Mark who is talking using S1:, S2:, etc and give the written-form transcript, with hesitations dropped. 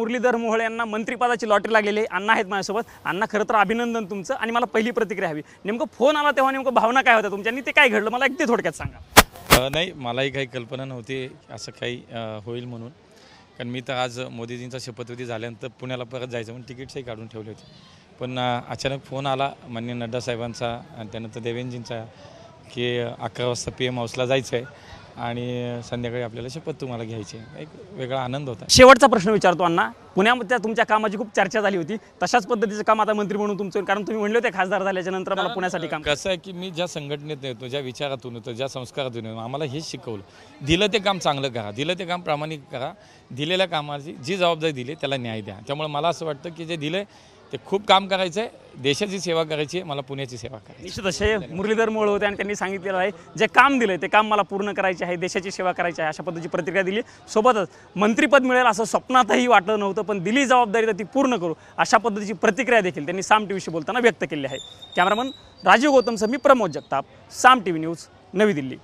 S1: मुरलीधर मोहोळ यांना मंत्रिपदाची लॉटरी लागलेली आहे। अण्णा आहेत माझ्यासोबत। अण्णा खरं तर अभिनंदन तुमचं। आणि मला पहिली प्रतिक्रिया हवी, नेमकं फोन आला तेव्हा नेमकं भावना काय होत्या तुमच्या आणि ते काय घडलं मला अगदी थोडक्यात सांगा।
S2: नाही, मलाही काही कल्पना नव्हती असं काही होईल म्हणून, कारण मी तर आज मोदीजींचा शपथविधी झाल्यानंतर पुण्याला परत जायचं म्हणून तिकीट्सही काढून ठेवले होते। पण अचानक फोन आला माननीय नड्डा साहेबांचा आणि त्यानंतर देवेंजींचा की 11 वाजता PM हाऊसला जायचं आहे आणि संध्याकाळी आपल्याला शपथ तुम्हाला घ्यायची आहे। एक वेगळा आनंद होता।
S1: शेवटचा प्रश्न विचारतो अण्णा, पुण्यामध्ये तुमच्या कामाची खूप चर्चा झाली होती, तशाच पद्धतीचं काम आता मंत्री म्हणून तुमचं, कारण तुम्ही म्हणले होते खासदार झाल्याच्या नंतर मला पुण्यासाठी काम।
S2: कसं आहे की मी ज्या संघटनेत येतो, ज्या विचारातून येतो, ज्या संस्कारातून येतो, आम्हाला हेच शिकवलं, दिलं ते काम चांगलं करा, दिलं ते काम प्रामाणिक करा, दिलेल्या कामाची जी जबाबदारी दिली त्याला न्याय द्या। त्यामुळे मला असं वाटतं की जे दिलं ते खूप काम करायचं आहे, देशाची सेवा करायची आहे, मला पुण्याची सेवा करायची।
S1: निश्चित असे मुरलीधर मोहोळ होते आणि त्यांनी सांगितलेलं आहे जे काम दिलंय ते काम मला पूर्ण करायचे आहे, देशाची सेवा करायची आहे, अशा पद्धतीची प्रतिक्रिया दिली। सोबतच मंत्रिपद मिळेल असं स्वप्नातही वाटलं नव्हतं, पण दिली जबाबदारी तर ती पूर्ण करू अशा पद्धतीची प्रतिक्रिया देखील त्यांनी साम टीव्हीशी बोलताना व्यक्त केली आहे। कॅमेरामन राजीव गौतमसह मी प्रमोद जगताप, साम टीव्ही न्यूज, नवी दिल्ली।